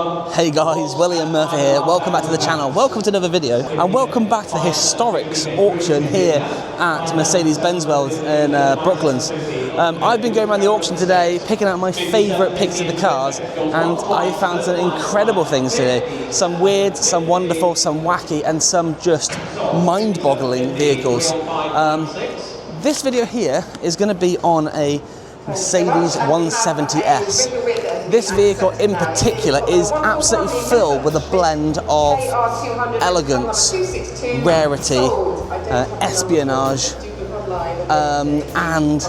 Hey guys, Willie and Murphy here. Welcome back to the channel. Welcome to another video, and welcome back to the Historics auction here at Mercedes-Benz World in Brooklands. I've been going around the auction today, picking out my favourite picks of the cars, and I found some incredible things today. Some weird, some wonderful, some wacky, and some just mind-boggling vehicles. This video here is going to be on a Mercedes 170S. This vehicle in particular is absolutely filled with a blend of elegance, rarity, espionage, and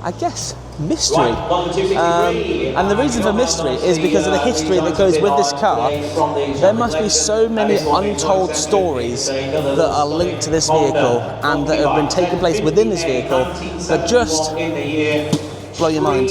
I guess mystery. And the reason for mystery is because of the history that goes with this car. There must be so many untold stories that are linked to this vehicle and that have been taking place within this vehicle that just blow your mind.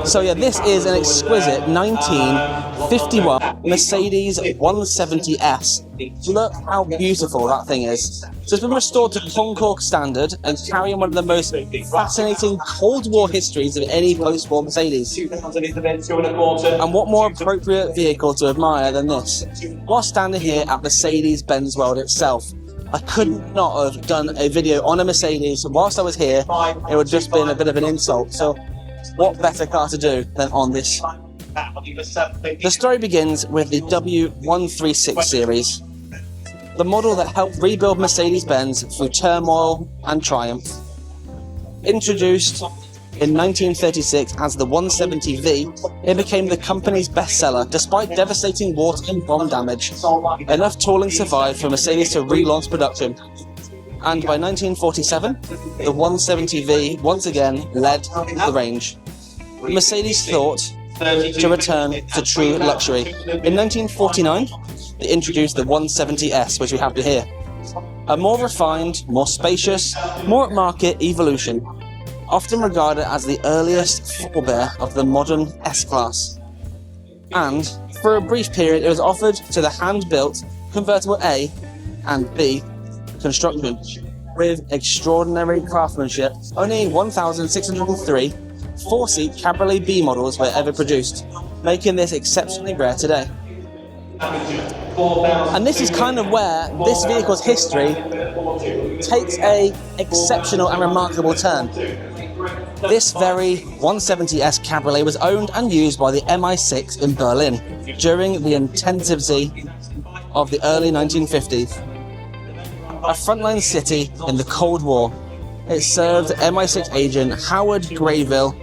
So yeah, this is an exquisite 1951 Mercedes 170S. Look how beautiful that thing is. So it's been restored to concours standard and carrying one of the most fascinating Cold War histories of any post-war Mercedes. And what more appropriate vehicle to admire than this? While standing here at Mercedes-Benz World itself. I could not have done a video on a Mercedes whilst I was here. It would just been a bit of an insult. So what better car to do than on this? The story begins with the W136 series, the model that helped rebuild Mercedes-Benz through turmoil and triumph. Introduced in 1936 as the 170V, it became the company's bestseller despite devastating water and bomb damage. Enough tooling survived for Mercedes to relaunch production. And by 1947, the 170V once again led the range. Mercedes thought to return to true luxury. In 1949, they introduced the 170S, which we have here. A more refined, more spacious, more upmarket evolution, often regarded as the earliest forebear of the modern S-Class. And, for a brief period, it was offered to the hand-built convertible A and B construction, with extraordinary craftsmanship. Only 1,603 four-seat Cabriolet B models were ever produced, making this exceptionally rare today. And this is kind of where this vehicle's history takes an exceptional and remarkable turn. This very 170S Cabriolet was owned and used by the MI6 in Berlin during the intensity of the early 1950s. A frontline city in the Cold War, it served MI6 agent Howard Greville,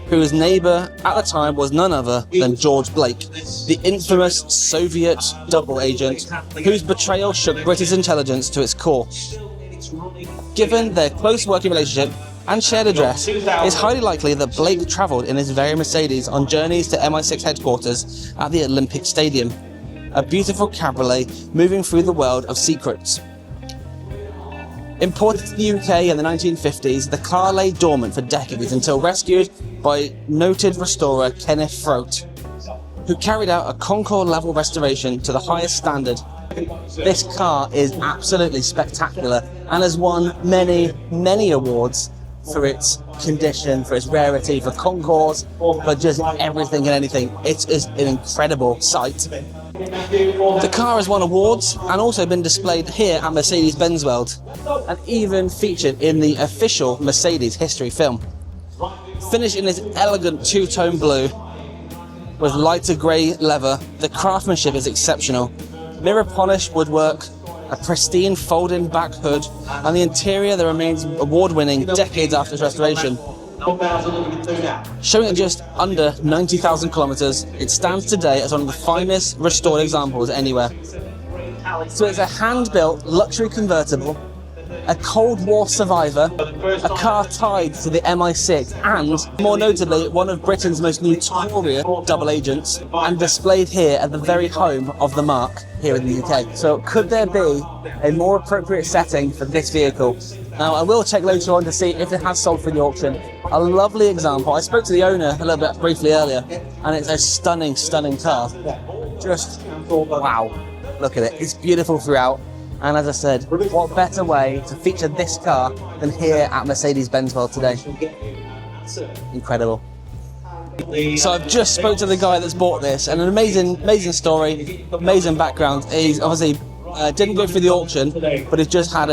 whose neighbour at the time was none other than George Blake, the infamous Soviet double agent whose betrayal shook British intelligence to its core. Given their close working relationship and shared address, it's highly likely that Blake travelled in his very Mercedes on journeys to MI6 headquarters at the Olympic Stadium, a beautiful cabriolet moving through the world of secrets. Imported to the UK in the 1950s, the car lay dormant for decades until rescued by noted restorer Ken Foat, who carried out a concours-level restoration to the highest standard. This car is absolutely spectacular and has won many, many awards for its condition, for its rarity, for concours, for just everything and anything. It is an incredible sight. The car has won awards and also been displayed here at Mercedes-Benz World, and even featured in the official Mercedes history film. Finished in this elegant two-tone blue with lighter grey leather, the craftsmanship is exceptional. Mirror polished woodwork, a pristine folding back hood, and the interior that remains award-winning decades after its restoration. Showing at just under 90,000 kilometers, it stands today as one of the finest restored examples anywhere. So it's a hand-built luxury convertible, a Cold War survivor, a car tied to the MI6, and, more notably, one of Britain's most notorious double agents, and displayed here at the very home of the marque here in the UK. So could there be a more appropriate setting for this vehicle? Now, I will check later on to see if it has sold for the auction. A lovely example. I spoke to the owner a little bit briefly earlier, and it's a stunning, stunning car. Just, wow. Look at it. It's beautiful throughout. And as I said, what better way to feature this car than here at Mercedes-Benz World today? Incredible. So I've just spoke to the guy that's bought this, and an amazing story, amazing background. He's obviously didn't go through the auction, but he's just had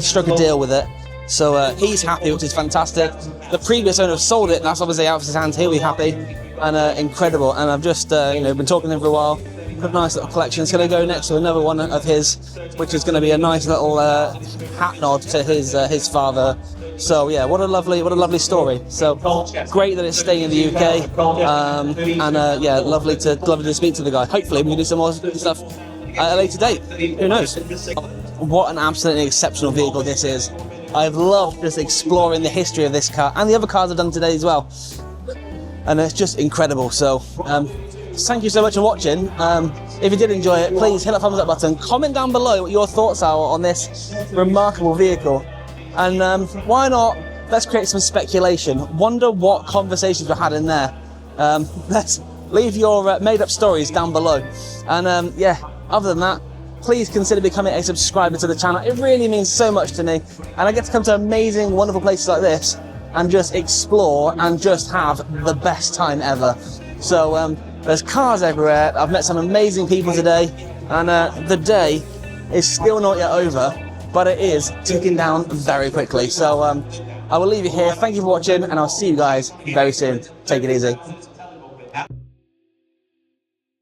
struck a deal with it. So he's happy, which is fantastic. The previous owner sold it, and that's obviously out of his hands. He'll be happy, and incredible. And I've just been talking to him for a while. Got a nice little collection. It's going to go next to another one of his, which is going to be a nice little hat nod to his father. So yeah, what a lovely story. So great that it's staying in the UK, and yeah, lovely to speak to the guy. Hopefully we can do some more stuff at a later date. Who knows? What an absolutely exceptional vehicle this is. I've loved just exploring the history of this car and the other cars I've done today as well, and it's just incredible. So thank you so much for watching. If you did enjoy it, please hit that thumbs up button, comment down below what your thoughts are on this remarkable vehicle, and why not, let's create some speculation. Wonder what conversations were had in there. Let's leave your made up stories down below, and yeah, other than that, please consider becoming a subscriber to the channel. It really means so much to me, and I get to come to amazing, wonderful places like this and just explore and just have the best time ever. So there's cars everywhere. I've met some amazing people today, and the day is still not yet over, but it is ticking down very quickly. So I will leave you here. Thank you for watching, and I'll see you guys very soon. Take it easy.